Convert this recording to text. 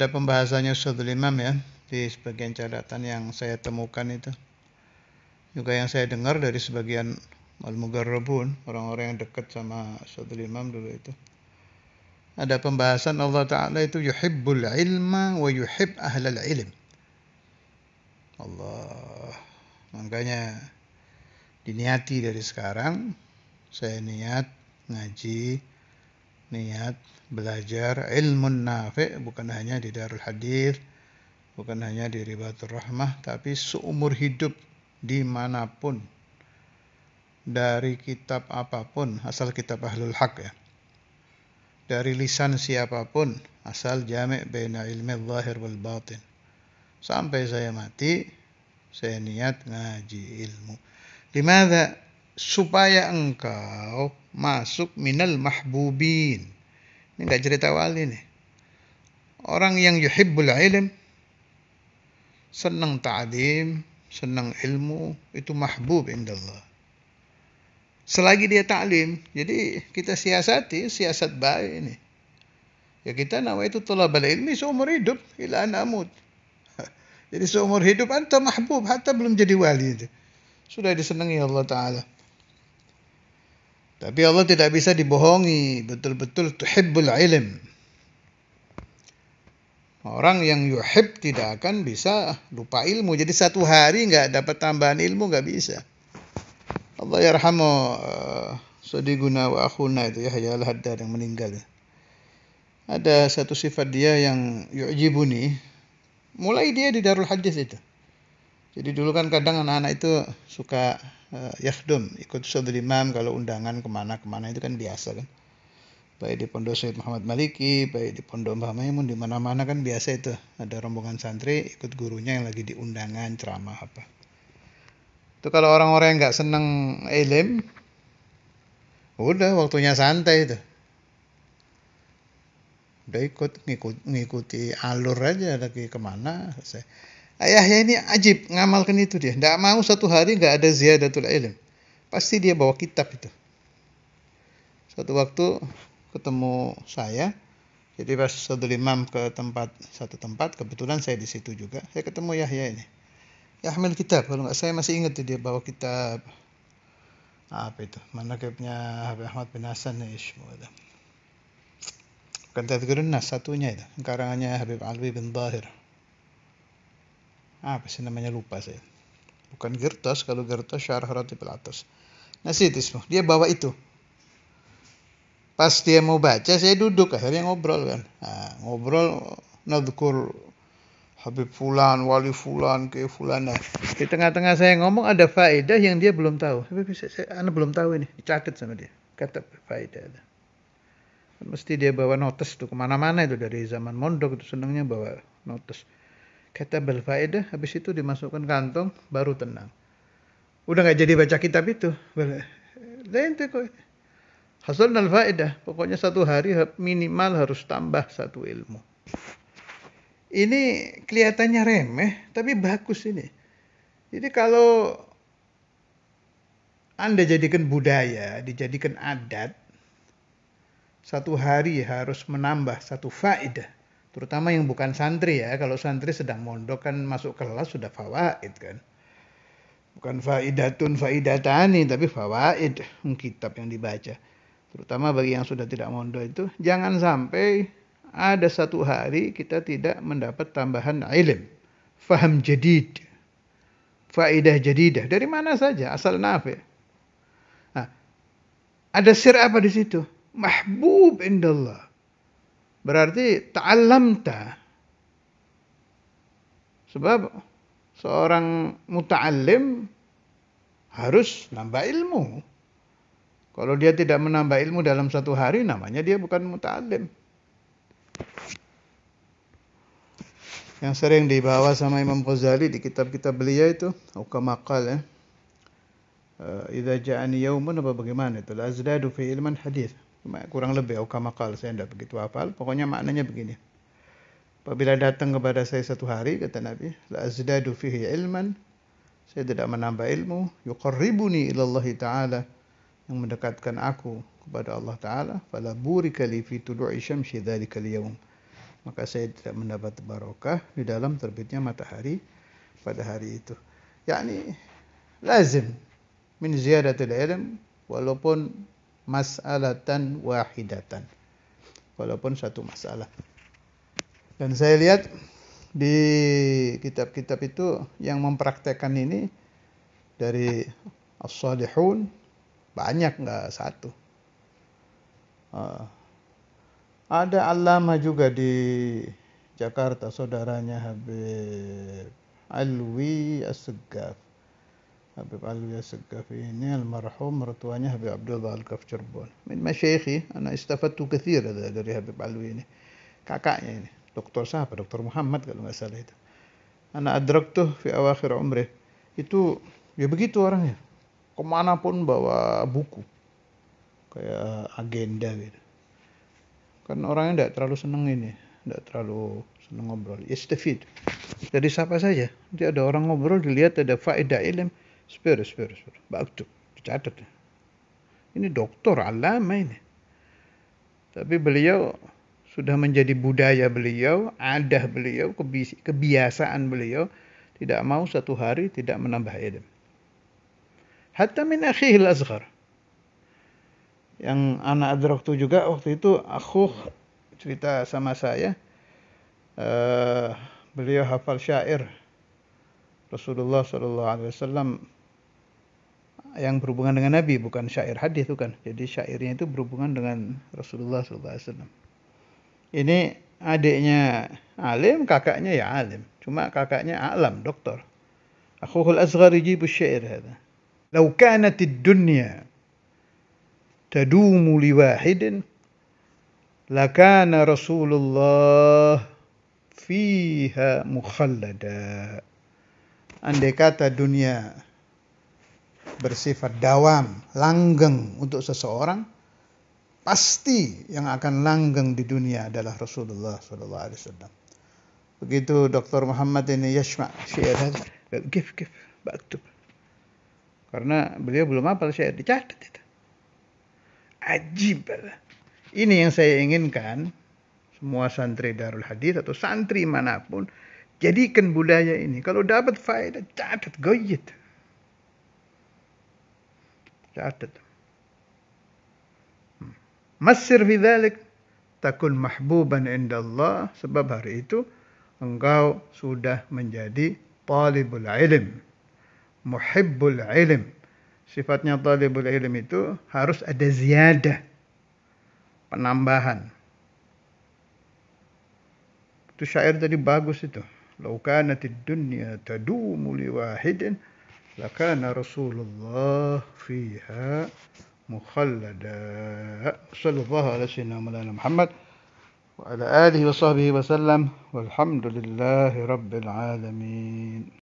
Ada pembahasannya Ustadzul Imam ya, di sebagian catatan yang saya temukan itu. Juga yang saya dengar dari sebagian al-mugarrabun, orang-orang yang dekat sama Ustadzul Imam dulu itu. Ada pembahasan Allah Ta'ala itu yuhibbul ilma wa yuhib ahlal ilm. Allah. Makanya diniati dari sekarang, saya niat ngaji, niat belajar ilmun nafi', bukan hanya di Darul Hadis, bukan hanya di Ribatul Rahmah, tapi seumur hidup dimanapun, dari kitab apapun, asal kitab Ahlul Haq ya, dari lisan siapapun, asal jami' baina ilmi zahir wal batin. Sampai saya mati, saya niat ngaji ilmu. Limadha? Supaya engkau masuk minal mahbubin. Ini enggak cerita wali nih. Orang yang yuhibbul ilm, senang ta'lim, senang ilmu, itu mahbub indallah. Selagi dia ta'lim, jadi kita siasati, siasat baik ini. Ya kita nama itu thalabal ilmi seumur hidup, ila an amut. Jadi seumur hidup anta mahbub, hatta belum jadi wali itu. Sudah disenangi Allah Ta'ala. Tapi Allah tidak bisa dibohongi, betul-betul tuhibbul ilm. Orang yang yuhib tidak akan bisa lupa ilmu. Jadi satu hari nggak dapat tambahan ilmu, nggak bisa. Allah yarhamu Sadiguna wa akhuna itu Yahya al-Haddad yang meninggal. Ada satu sifat dia yang yu'jibuni. Mulai dia di Darul Hadis itu. Jadi dulu kan kadang anak-anak itu suka yakhdum, ikut Ustadzul Imam kalau undangan kemana-kemana itu kan biasa kan. Baik di Pondok Syed Muhammad Maliki, baik di Pondok Mbah Maimun, di mana-mana kan biasa itu. Ada rombongan santri ikut gurunya yang lagi di undangan, ceramah apa. Itu kalau orang-orang yang nggak senang ilm, udah waktunya santai itu. Udah ngikuti alur aja lagi kemana. Ayahnya ini ajib, ngamalkan itu dia. Tidak mau satu hari nggak ada ziyadatul ilm. Pasti dia bawa kitab itu. Satu waktu ketemu saya, jadi pas Ustadzul Imam ke satu tempat, kebetulan saya di situ juga. Saya ketemu Yahya ini. Ya ambil kitab, kalau nggak saya masih ingat dia bawa kitab apa itu? Manaqibnya Habib Ahmad bin Hasan Ishmael. Bukan Tadhkirun Nas, satunya itu, karangannya Habib Alwi bin Zahir. Apa sih namanya, lupa saya. Bukan Girtas, kalau Girtas Syarah Ratib al-Atas. Nasid ismu. Dia bawa itu. Pas dia mau baca, saya duduk, akhirnya ngobrol kan. Nah, ngobrol, nadhkur Habib Fulan, Wali Fulan, ke Fulan. Nah, di tengah-tengah saya ngomong ada faedah yang dia belum tahu. Saya belum tahu ini, dicatat sama dia. Kata faedah. Mesti dia bawa notes tuh kemana-mana itu, dari zaman mondok itu senangnya bawa notes. Kata faedah, habis itu dimasukkan kantong, baru tenang. Udah nggak jadi baca kitab itu. Lain tuh kok. Hasilnya faedah, pokoknya satu hari minimal harus tambah satu ilmu. Ini kelihatannya remeh, tapi bagus ini. Jadi kalau Anda jadikan budaya, dijadikan adat, satu hari harus menambah satu faedah. Terutama yang bukan santri ya. Kalau santri sedang mondok kan masuk kelas sudah fawaid kan. Bukan faidatani, tapi fawaid, kitab yang dibaca. Terutama bagi yang sudah tidak mondok itu, jangan sampai ada satu hari kita tidak mendapat tambahan ilm. Faham jadid. Faidah jadidah. Dari mana saja, asal nafi'. Nah, ada sir apa di situ? Mahbub indallah. Berarti ta'allamta. Sebab seorang muta'allim harus nambah ilmu. Kalau dia tidak menambah ilmu dalam satu hari, namanya dia bukan muta'allim. Yang sering dibawa sama Imam Ghazali di kitab-kitab beliau itu, ukamakal ya. Idza ja'ani yaumun apa bagaimana itu? La azdadu fi ilman hadis. Kurang lebih ukamakal, saya tidak begitu hafal. Pokoknya maknanya begini. Apabila datang kepada saya satu hari, kata Nabi, la azdadu fihi ilman, saya tidak menambah ilmu, yuqarribuni ilallah ta'ala, yang mendekatkan aku kepada Allah Ta'ala, fala burika li fi tulu'i syamsi dzalikal yaum, maka saya tidak mendapat barokah di dalam terbitnya matahari pada hari itu. Yani lazim min ziyadatil ilm walaupun mas'alatan wahidatan, walaupun satu masalah. Dan saya lihat di kitab-kitab itu yang mempraktekkan ini dari as-salihun banyak, nggak satu. Ada alama juga di Jakarta, saudaranya Habib Alwi As-Segaf. Habib Alwi As-Segaf ini almarhum mertuanya Habib Abdullah Al-Kaf Cirebon. Min masyayikhi, ana istafadtu kathir dari Habib Alwi ini. Kakaknya ini, Doktor siapa? Doktor Muhammad kalau nggak salah itu. Ana adraktuh fi awakhir umrih. Itu ya begitu orangnya. Kemanapun bawa buku. Kayak agenda gitu. Kan orangnya tidak terlalu senang ini, tidak terlalu senang ngobrol. Istafid. Dari siapa saja. Nanti ada orang ngobrol, dilihat ada faedah ilm. Spare. Baktub. Dicatat. Ini doktor, alama ini. Tapi beliau sudah menjadi budaya beliau, adah beliau, kebiasaan beliau. Tidak mau satu hari tidak menambah ilm. Hatta min akhihil azghar. Yang anak adraktu juga waktu itu, aku cerita sama saya, beliau hafal syair Rasulullah SAW yang berhubungan dengan Nabi, bukan syair hadis itu kan. Jadi syairnya itu berhubungan dengan Rasulullah SAW. Ini adiknya alim, kakaknya ya alim. Cuma kakaknya alam, doktor. Akhuhul asghar yajibu syair hada. Lau kanatid dunya tadumu liwahidin lakana Rasulullah fiha mukhallada. Andai kata dunia bersifat dawam, langgeng untuk seseorang, pasti yang akan langgeng di dunia adalah Rasulullah SAW. Begitu Dr. Muhammad ini yashma' syair, kif baktub. Karena beliau belum hafal syair, dicatat itu. Ajib. Ini yang saya inginkan, semua santri Darul Hadis atau santri manapun, jadikan budaya ini. Kalau dapat faedah, catat, goyit. Catat. Masir fi dzalik takun mahbuban indallah, sebab hari itu engkau sudah menjadi talibul ilm, muhibbul ilm. Sifatnya talibul ilm itu harus ada ziyadah, penambahan. Itu syair tadi bagus itu. Lau kanatid dunya tadumu liwahidin lakana Rasulullah fiha mukhallada. Sallallahu ala sayyidina Muhammad wa ala alihi wa sahbihi wa sallam walhamdulillahi rabbil alamin.